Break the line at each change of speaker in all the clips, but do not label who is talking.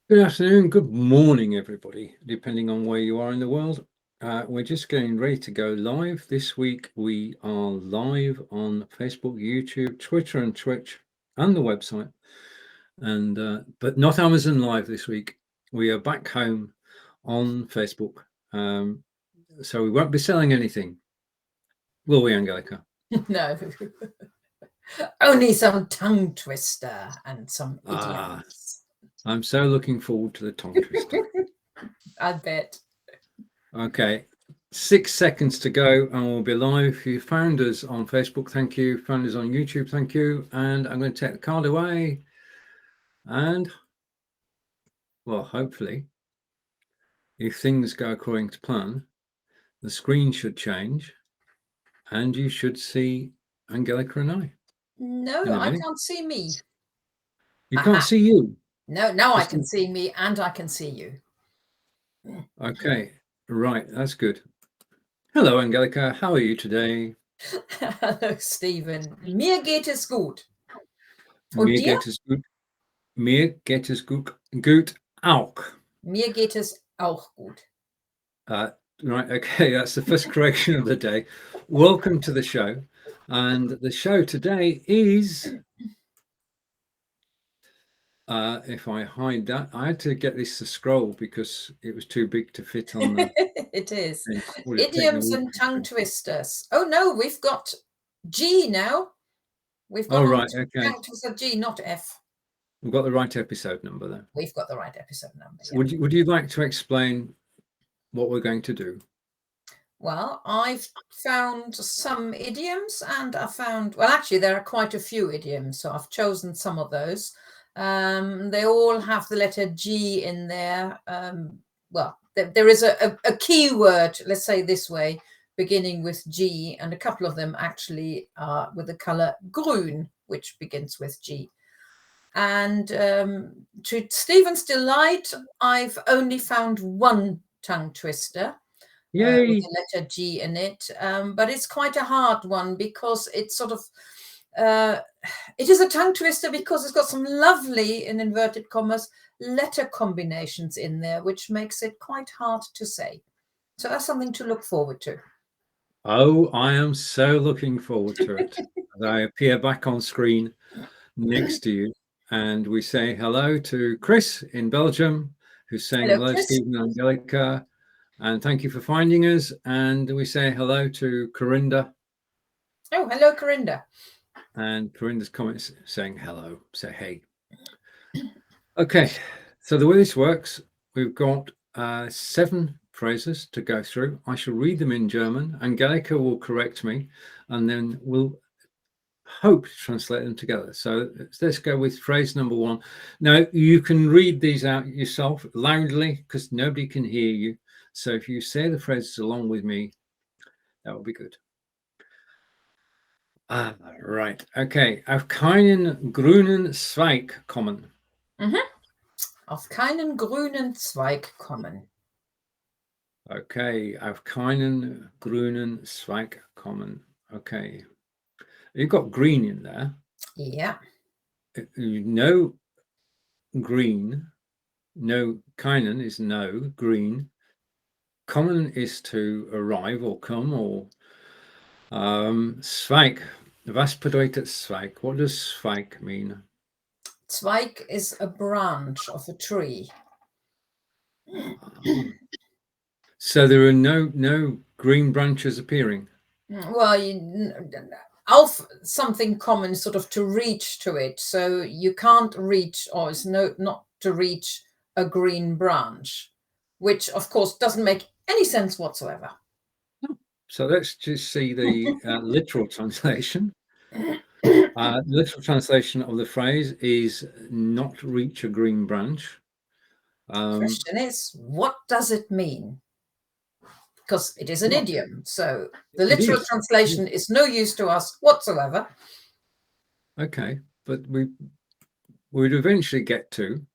Good afternoon, good morning, everybody, depending on where you are in the world. We're just getting ready to go live. This week we are live on Facebook, YouTube, Twitter, and Twitch, and the website. But not Amazon Live this week. We are back home on Facebook, so we won't be selling anything, will we, Angelika?
No, only some tongue twister and some
Ah,
idioms.
I'm so looking forward to the tongue twister.
I bet.
Okay, 6 seconds to go and we'll be live. If you found us on Facebook, thank you. Found us on YouTube, thank you. And I'm going to take the card away. And, well, hopefully, if things go according to plan, the screen should change and you should see Angelika and I
No,
in a
I
minute.
can't see me.
You
Aha.
can't see you.
No, now I
Just
can see me and I can see you.
okay, right, that's good. Hello, Angelika. How are you today?
Hello, Stephen. Mir geht es gut. Und
Mir
dir?
geht es gut. Mir geht es gut auch.
Mir geht es auch gut.
Right, okay, that's the first correction of the day. Welcome to the show. And the show today is, if I hide that, I had to get this to scroll because it was too big to fit on the.
It is.
Would have taken a
Idioms
week
and
to
tongue
do.
twisters. Oh no, we've got G now. We've
Oh,
gone on
right,
to
okay.
tongue twister G, not F.
We've got the right episode number there.
We've got the right episode number.
So would you like to explain what we're going to do?
Well, I've found some idioms and I found, well, actually, there are quite a few idioms, so I've chosen some of those. They all have the letter G in there. Well, there is a key word, let's say this way, beginning with G, and a couple of them actually are with the color grün, which begins with G. And to Stephen's delight, I've only found one tongue twister with
Yay!
the letter G in it, but it's quite a hard one because it's sort of it is a tongue twister because it's got some lovely, in inverted commas, letter combinations in there, which makes it quite hard to say. So that's something to look forward to.
Oh, I am so looking forward to it. As I appear back on screen next to you. And we say hello to Chris in Belgium, who's saying
Hello,
hello,
Chris.
Stephen and Angelika. And thank you for finding us. And we say hello to Corinda.
Oh, hello, Corinda.
And Corinda's comments saying hello, say hey. Okay, so the way this works, we've got 7 phrases to go through. I shall read them in German. Angelika will correct me, and then we'll hope to translate them together. So let's go with phrase number 1. Now, you can read these out yourself loudly because nobody can hear you. So if you say the phrases along with me, that would be good. Right. Okay. Auf keinen grünen Zweig kommen.
Mhm. Auf keinen grünen Zweig kommen.
Okay. Auf keinen grünen Zweig kommen. Okay. You've got green in there.
Yeah.
No green. No, keinen is no, green. Kommen is to arrive or come or Zweig. Was bedeutet Zweig? What does Zweig mean?
Zweig is a branch of a tree.
So there are no green branches appearing.
Well, auf something common, sort of to reach to it. So you can't reach, or it's not to reach a green branch, which of course doesn't make any sense whatsoever.
So let's just see the literal translation. Literal translation of the phrase is not reach a green branch.
Question is, what does it mean? Because it is an idiom, so the literal translation is no use to us whatsoever.
Okay, but we would eventually get to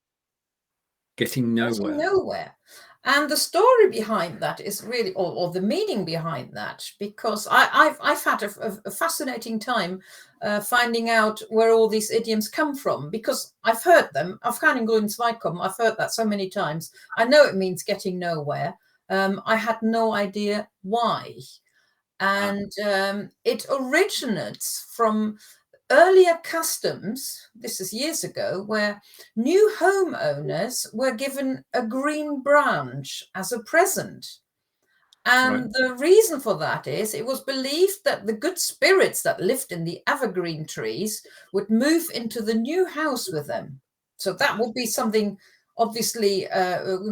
getting nowhere.
And the story behind that is really, or the meaning behind that, because I've had a fascinating time finding out where all these idioms come from, because I've heard them. Auf keinen, grünen, Zweig, kommen. I've heard that so many times. I know it means getting nowhere. I had no idea why. And it originates from earlier customs, this is years ago, where new homeowners were given a green branch as a present. And the reason for that is it was believed that the good spirits that lived in the evergreen trees would move into the new house with them. So that would be something obviously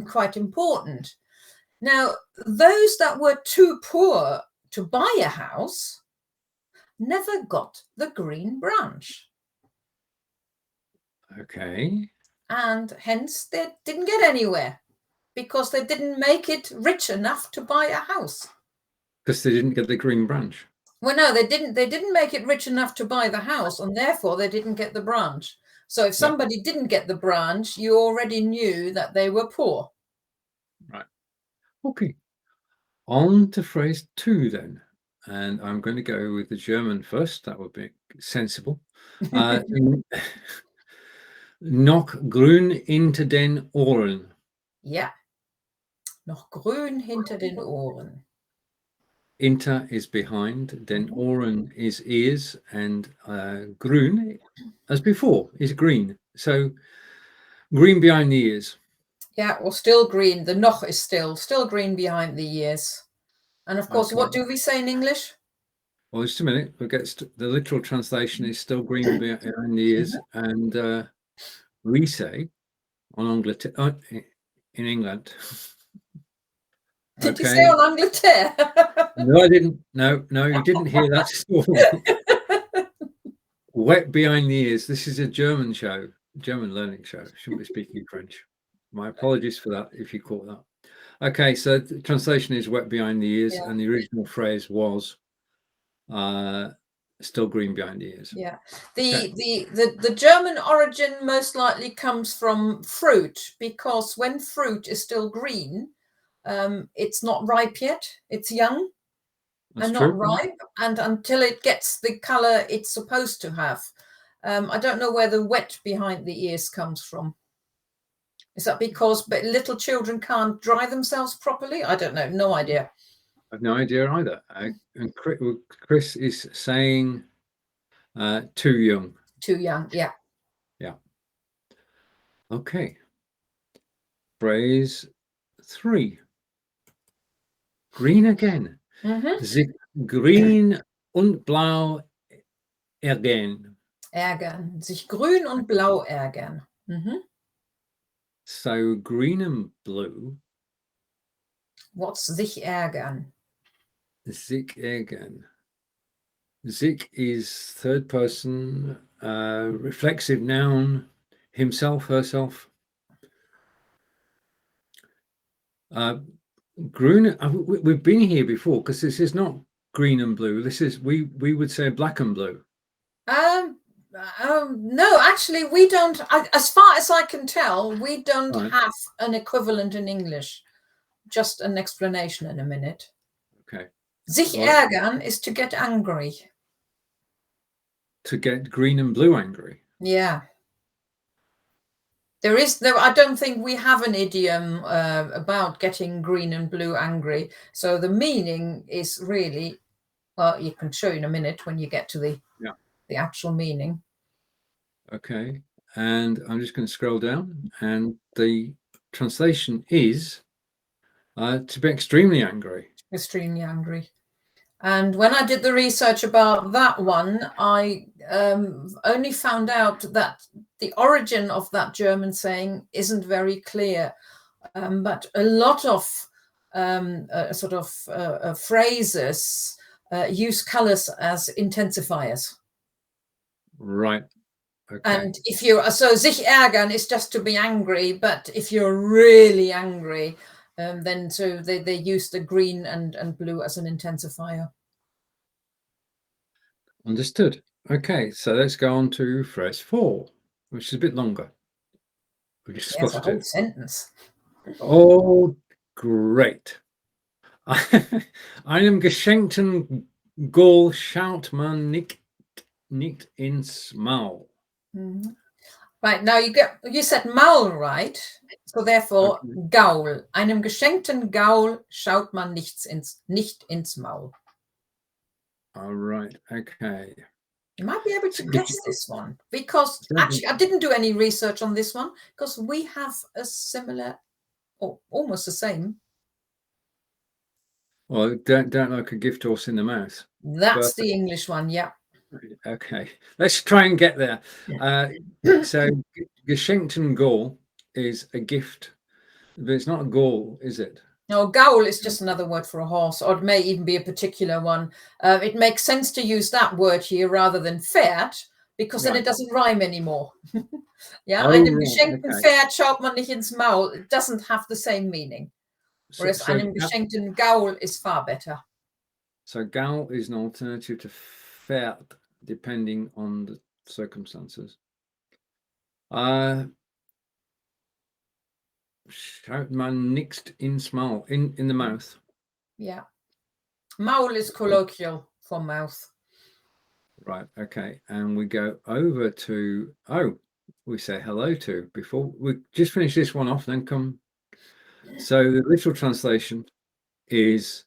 quite important. Now, those that were too poor to buy a house never got the green branch.
Okay.
And hence they didn't get anywhere, because they didn't make it rich enough to buy a house.
Because they didn't get the green branch.
Well, no, they didn't make it rich enough to buy the house, and therefore they didn't get the branch. So if somebody didn't get the branch, you already knew that they were poor.
Right. Okay. On to phrase 2 then. And I'm going to go with the German first. That would be sensible. Noch grün hinter den Ohren.
Ja. Noch grün hinter den Ohren.
Hinter is behind, den Ohren is ears, and grün, as before, is green. So green behind the ears.
Yeah, or still green. The Noch is still green behind the ears. And of course, what do we say in English?
Well, just a minute. We'll get the literal translation is still green behind the ears, and we say on Angleterre, in England.
Did you say on Angleterre?
No, I didn't. No, you didn't hear that story. Wet behind the ears. This is a German show, German learning show. Shouldn't be speaking French. My apologies for that if you caught that. Okay, so the translation is wet behind the ears, and the original phrase was still green behind the ears.
Yeah. The German origin most likely comes from fruit, because when fruit is still green, it's not ripe yet. It's young.
That's
and
true.
not ripe, and until it gets the color it's supposed to have. I don't know where the wet behind the ears comes from. Is that because little children can't dry themselves properly? I don't know. No idea.
I've no idea either. And Chris is saying too young.
Too young, yeah.
Yeah. Okay. Phrase 3. Green again. Sich, grün und blau ärgern.
Ärgern. Sich grün und blau ärgern.
So green and blue.
What's sich ärgern?
Sich ärgern. Sich is third person, reflexive noun, himself, herself. Grün, we've been here before, because this is not green and blue. This is, we would say black and blue.
No, actually, we don't. As far as I can tell, we don't have an equivalent in English. Just an explanation in a minute.
Okay.
Sich ärgern is to get angry.
To get green and blue angry.
Yeah. I don't think we have an idiom about getting green and blue angry. So the meaning is really, well, you can show you in a minute when you get to the actual meaning.
Okay. And I'm just going to scroll down, and the translation is to be extremely angry.
Extremely angry. And when I did the research about that one, I only found out that the origin of that German saying isn't very clear. But a lot of phrases use colors as intensifiers.
Right. Okay.
And if sich ärgern is just to be angry, but if you're really angry, then so they use the green and blue as an intensifier.
Understood. Okay, so let's go on to phrase 4, which is a bit longer. We just spotted
a whole
it.
sentence.
Oh Great. Einem geschenkten Gaul, schaut nicht ins Maul.
Right, now you said Maul, right? So therefore,
Okay.
Gaul. Einem geschenkten Gaul schaut man nicht ins Maul.
All right. Okay.
You might be able to guess this one, because actually I didn't do any research on this one, because we have a similar, or almost the same.
Well, don't like a gift horse in the mouth.
That's the English one, yeah.
Okay, let's try and get there. So geschenkten Gaul is a gift, but it's not a Gaul, is it?
No, Gaul is just another word for a horse, or it may even be a particular one. It makes sense to use that word here rather than Pferd, because then it doesn't rhyme anymore. Yeah, einem geschenkten Pferd schaut man nicht ins Maul. It doesn't have the same meaning. Whereas einem geschenkten Gaul is far better.
So Gaul is an alternative to Pferd, depending on the circumstances. Schaut man nicht ins Maul, in the mouth.
Yeah. Maul is colloquial for mouth.
Right, okay. And we go over to, we say hello to, before we just finish this one off, then come. So the literal translation is,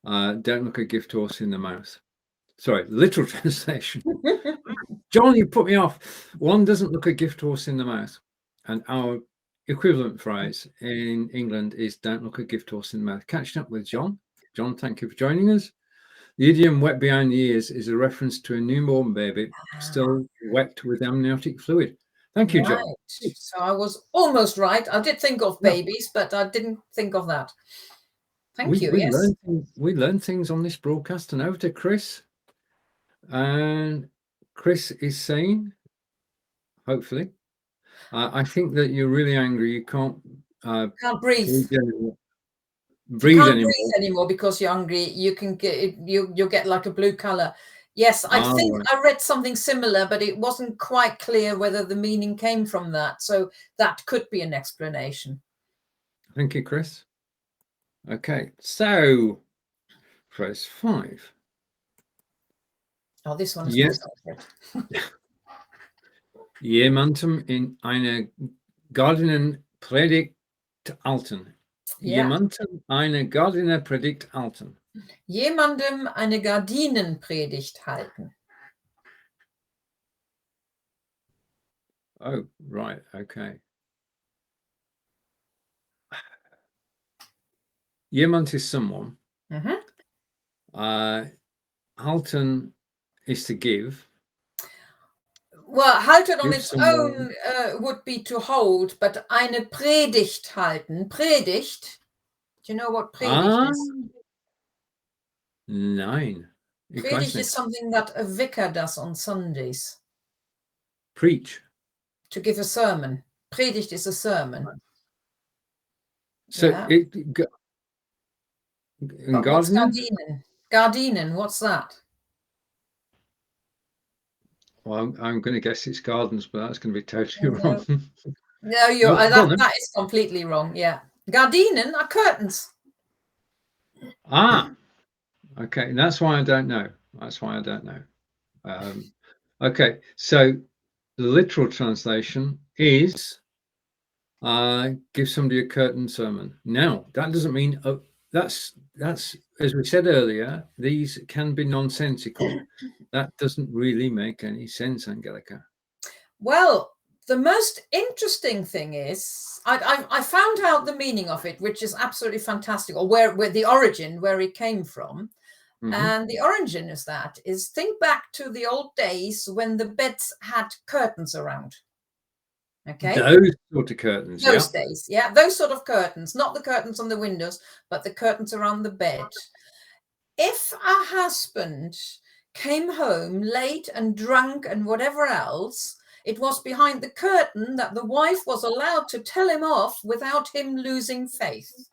don't look a gift horse in the mouth. Sorry, literal translation. John, you put me off. One doesn't look a gift horse in the mouth. And our equivalent phrase in England is don't look a gift horse in the mouth. Catching up with John. John, thank you for joining us. The idiom wet behind the ears is a reference to a newborn baby still wet with amniotic fluid. Thank you, John.
So I was almost right. I did think of babies, but I didn't think of that. Thank you.
We learn things on this broadcast. And over to Chris. And Chris is saying, hopefully, I think that you're really angry. You can't
breathe.
Breathe
anymore because you're hungry. You can get you'll get like a blue color. Yes, I think I read something similar, but it wasn't quite clear whether the meaning came from that. So that could be an explanation.
Thank you, Chris. Okay, so phrase 5.
Oh, this one is my favorite.
Jemandem, eine Gardinenpredigt halten. Jemandem, eine Gardinenpredigt halten.
Jemandem eine Gardinenpredigt halten.
Oh, right. Okay. Jemand is someone. Halten is to give.
Well, halten on its own would be to hold, but eine Predigt halten. Predigt. Do you know what Predigt is?
Nein.
Predigt is something that a vicar does on Sundays.
Preach.
To give a sermon. Predigt is a sermon.
So
what's Gardinen? Gardinen, what's that?
Well, I'm going to guess it's gardens, but that's going to be totally wrong.
No, that is completely wrong. Yeah, Gardinen are curtains.
Okay, and that's why I don't know. Okay, so the literal translation is give somebody a curtain sermon. Now, that doesn't mean that's as we said earlier, these can be nonsensical. That doesn't really make any sense, Angelika.
Well, the most interesting thing is I found out the meaning of it, which is absolutely fantastic, or where the origin, where it came from. And the origin is think back to the old days when the beds had curtains around. Okay,
those sort of curtains.
Those days, those sort of curtains, not the curtains on the windows, but the curtains around the bed. If a husband came home late and drunk and whatever else, it was behind the curtain that the wife was allowed to tell him off without him losing faith.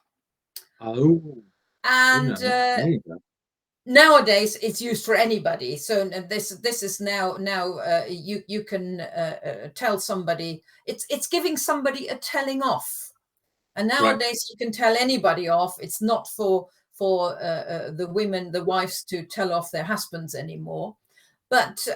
And nowadays it's used for anybody. So this is now you can tell somebody, it's giving somebody a telling off. And nowadays you can tell anybody off. It's not for the women, the wives, to tell off their husbands anymore. But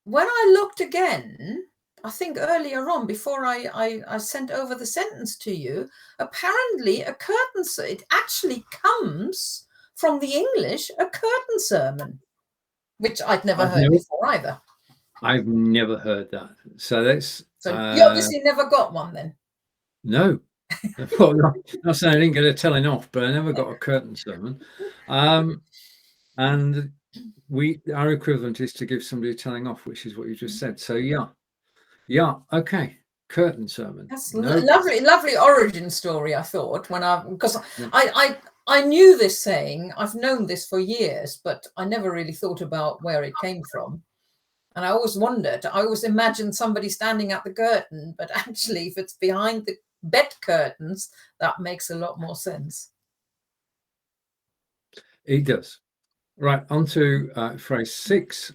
when I looked again, I think earlier on, before I sent over the sentence to you, apparently a curtain, it actually comes from the English, a curtain sermon, which I'd never heard before either.
I've never heard that. So that's...
So you obviously never got one then?
No. Well, not saying I didn't get a telling off, but I never got a curtain sermon. And our equivalent is to give somebody a telling off, which is what you just said. So yeah, okay, curtain sermon.
That's lovely origin story. I thought because I knew this saying. I've known this for years, but I never really thought about where it came from. And I always wondered. I always imagined somebody standing at the curtain, but actually, if it's behind the bed curtains, that makes a lot more sense.
It does. Right, on to phrase 6.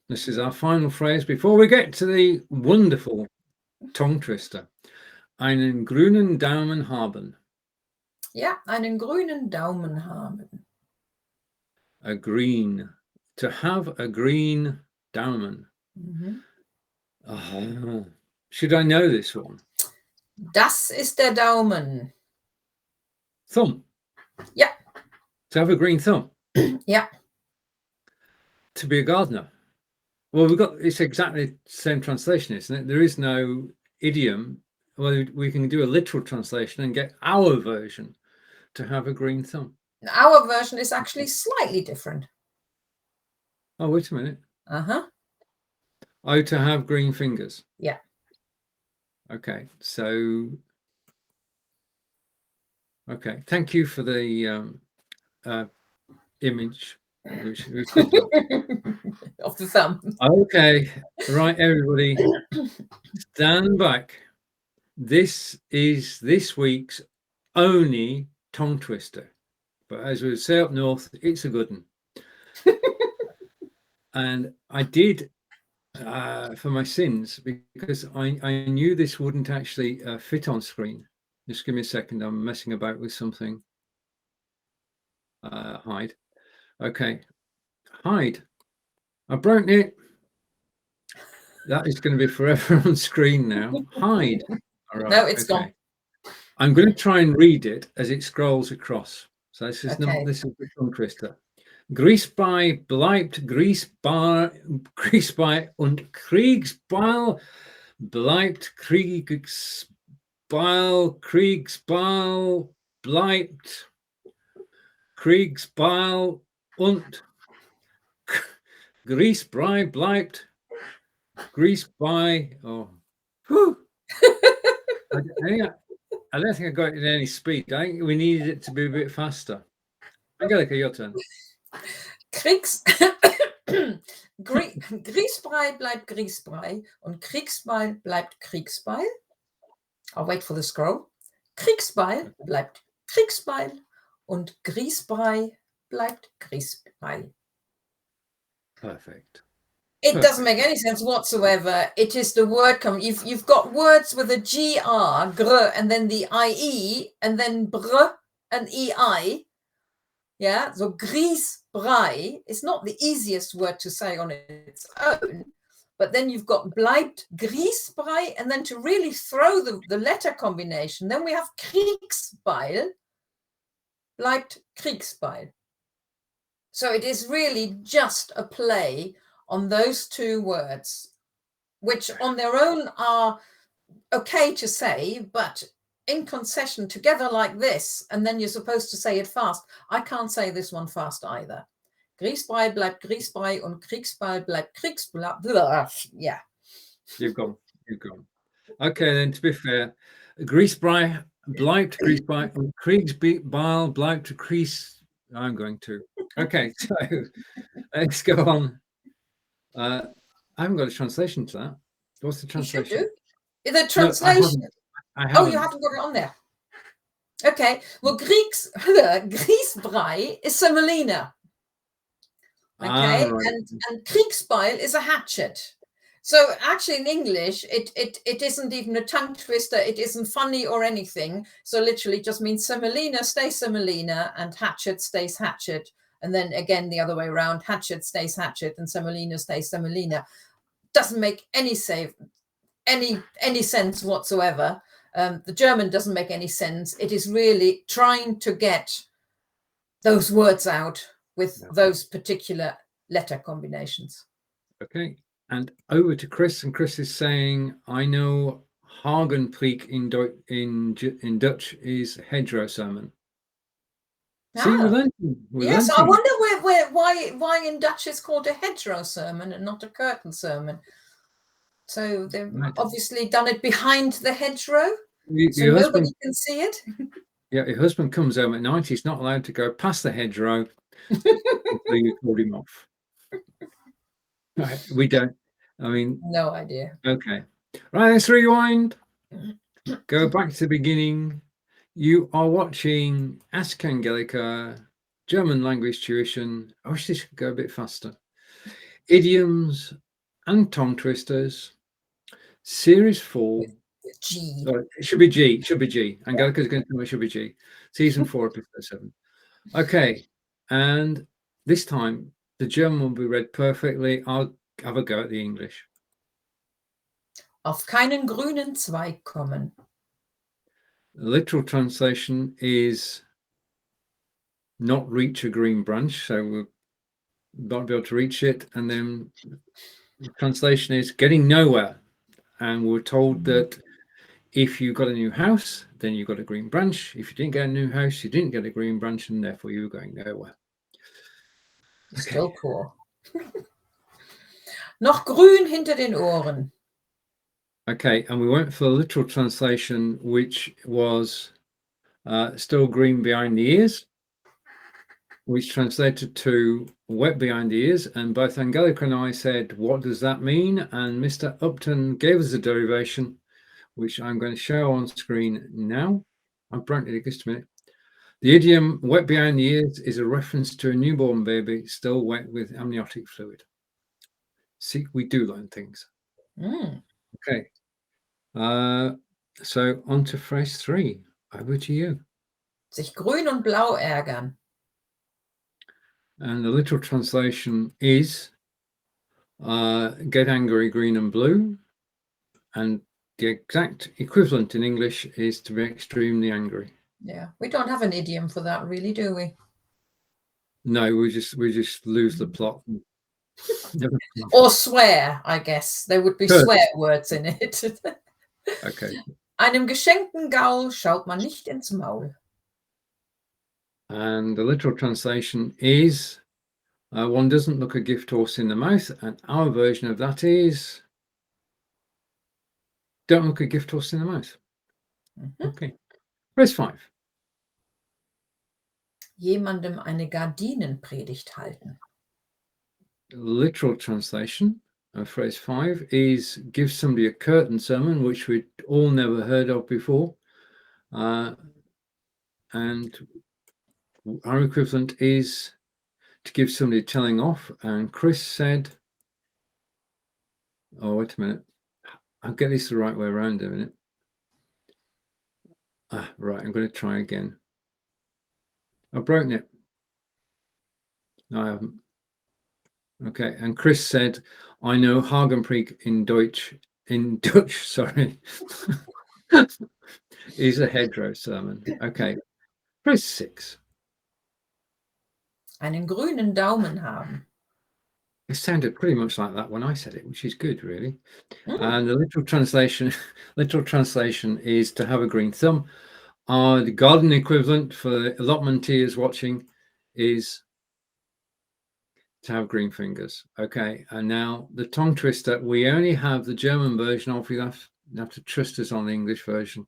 This is our final phrase before we get to the wonderful tongue twister. Einen grünen Daumen haben.
Ja, einen grünen Daumen haben.
A green. To have a green Daumen. Should I know this one?
Das ist der Daumen.
Thumb.
Yeah.
To have a green thumb.
Yeah.
To be a gardener. Well, it's exactly the same translation, isn't it? There is no idiom. Well, we can do a literal translation and get our version, to have a green thumb.
Our version is actually slightly different.
Oh, wait a minute. Oh, to have green fingers.
Yeah.
Okay, so okay, thank you for the image
of the thumb.
Okay, right, everybody, stand back. This is this week's only tongue twister, but as we would say up north, it's a good one. And I did for my sins, because I knew this wouldn't actually fit on screen. Just give me a second, I'm messing about with something. Hide. Okay, hide. I broke it. That is going to be forever on screen now. Hide. All right,
no, it's gone.
I'm going to try and read it as it scrolls across. So this is
Okay.
this is the tongue twister. Griesbrei, bleibt, Griesbeil und Kriegsbeil, bleibt, Kriegsbeil, bleibt, Kriegsbeil und Griesbrei, bleibt, Griesbrei. Oh, whew. I don't think I got it in any speed. I think we needed it to be a bit faster. Angelika, your turn.
Griesbrei bleibt Griesbrei und Kriegsbeil bleibt Kriegsbeil. I'll wait for the scroll. Kriegsbeil bleibt Kriegsbeil und Griesbrei bleibt Griesbeil.
Perfect.
It doesn't make any sense whatsoever. It is the word come. You've got words with a gr, and then the ie, and then br and ei. Yeah, so Griesbrei is not the easiest word to say on its own, but then you've got bleibt Griesbrei, and then to really throw the letter combination, then we have Kriegsbeil, bleibt Kriegsbeil. So it is really just a play on those two words, which on their own are okay to say, but in concession together like this, and then you're supposed to say it fast. I can't say this one fast either. Griesbrei bleibt Griesbrei und Kriegsbeil bleibt Kriegsbeil. Yeah.
You've gone. Okay, then, to be fair, Griesbrei bleibt Griesbrei und Kriegsbeil bleibt Kries. I'm going to. Okay, so let's go on. I haven't got a translation to that. What's the translation?
You should do. The translation.
No, I haven't.
Oh, you haven't got it on there. Okay. Well, Griesbrei is semolina. Okay,
right.
and Kriegsbeil is a hatchet. So actually in English, it isn't even a tongue twister. It isn't funny or anything. So literally just means semolina stays semolina and hatchet stays hatchet. And then again, the other way around, hatchet stays hatchet and semolina stays semolina. Doesn't make any sense whatsoever. The German doesn't make any sense. It is really trying to get those words out with those particular letter combinations.
Okay. And over to Chris, and Chris is saying, I know Hagenpreek in Dutch is hedgerow sermon. See, we're learning.
Yes, I wonder why in Dutch it's called a hedgerow sermon and not a curtain sermon. So they've obviously done it behind the hedgerow, so nobody can see it.
Yeah, your husband comes home at night. He's not allowed to go past the hedgerow until you called him off. Right, we don't. I mean,
no idea.
Okay, right. Let's rewind. Go back to the beginning. You are watching Ask Angelika, German language tuition. I wish this could go a bit faster. Idioms and tongue twisters. Series 4.
G.
Sorry, it should be G. It should be G. Angelika's going to tell me it should be G. Season 4, episode 7. Okay, and this time the German will be read perfectly. I'll have a go at the English.
Auf keinen grünen Zweig kommen.
The literal translation is not reach a green branch, so we'll not be able to reach it. And then the translation is getting nowhere. And we're told that if you got a new house, then you got a green branch. If you didn't get a new house, you didn't get a green branch, and therefore you were going nowhere.
Still cool. Noch grün hinter den Ohren.
Okay, and we went for the literal translation, which was still green behind the ears, which translated to wet behind the ears. And both Angelika and I said, what does that mean? And Mr. Upton gave us a derivation, which I'm going to show on screen now. I'm brought it just a minute. The idiom wet behind the ears is a reference to a newborn baby still wet with amniotic fluid. See, we do learn things. Okay. So on to phrase 3. Over to you.
Sich grün und blau ärgern.
And the literal translation is get angry, green and blue. And the exact equivalent in English is to be extremely angry.
Yeah, we don't have an idiom for that, really, do we?
No, we just lose the plot.
Or swear, I guess. There would be swear words in it.
Okay.
Einem geschenkten Gaul schaut man nicht ins Maul.
And the literal translation is one doesn't look a gift horse in the mouth. And our version of that is don't look a gift horse in the mouth. Okay. Verse 5.
Jemandem eine Gardinenpredigt halten.
Literal translation of phrase 5 is give somebody a curtain sermon, which we'd all never heard of before. And our equivalent is to give somebody a telling off. And Chris said, oh, wait a minute. I'll get this the right way around in a minute. Right, I'm going to try again. I've broken it. No, I haven't. Okay, and Chris said, I know Hagenpreek in Dutch, sorry, is a hedgerow sermon. Okay, verse 6.
Einen grünen Daumen haben.
It sounded pretty much like that when I said it, which is good, really. And the literal translation is to have a green thumb. The garden equivalent for the allotmenteers watching is to have green fingers. Okay, and now the tongue twister, we only have the German version of. You have to trust us on the English version,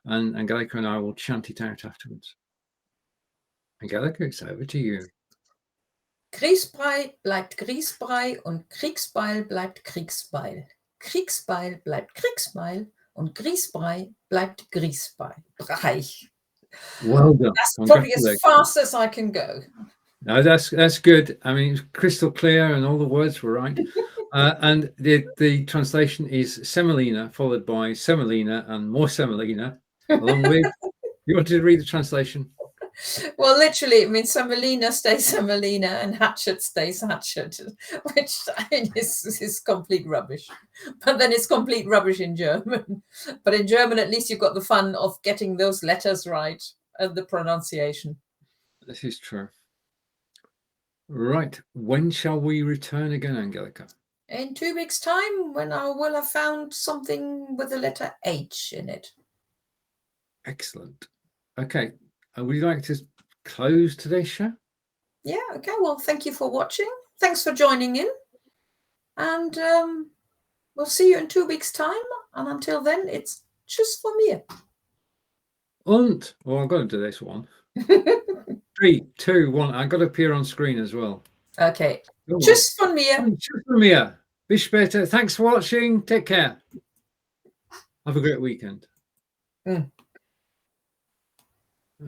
and Angelika and I will chant it out afterwards. Angelika, it's over to you.
Griesbrei bleibt Griesbrei und Kriegsbeil bleibt Kriegsbeil. Kriegsbeil bleibt Kriegsbeil und Griesbrei bleibt Griesbrei.
Well done.
That's probably as fast as I can go.
No, that's good. I mean, it's crystal clear and all the words were right. And the translation is semolina followed by semolina and more semolina, along with. You want to read the translation?
Well, literally, it means semolina stays semolina and hatchet stays hatchet, which I mean is complete rubbish. But then it's complete rubbish in German. But in German, at least you've got the fun of getting those letters right and the pronunciation.
This is true. Right. When shall we return again, Angelika?
In 2 weeks' time, when I will have found something with the letter H in it.
Excellent. Okay. Would you like to close today's show?
Yeah, okay. Well, thank you for watching. Thanks for joining in. And we'll see you in 2 weeks' time. And until then, it's just for me.
Und. Oh, I've got to do this one. 3, 2, 1. I've got to appear on screen as well.
Okay. Tschüss von mir.
Tschüss von mir. Bis später. Thanks for watching. Take care. Have a great weekend.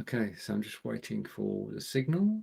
Okay, so I'm just waiting for the signal.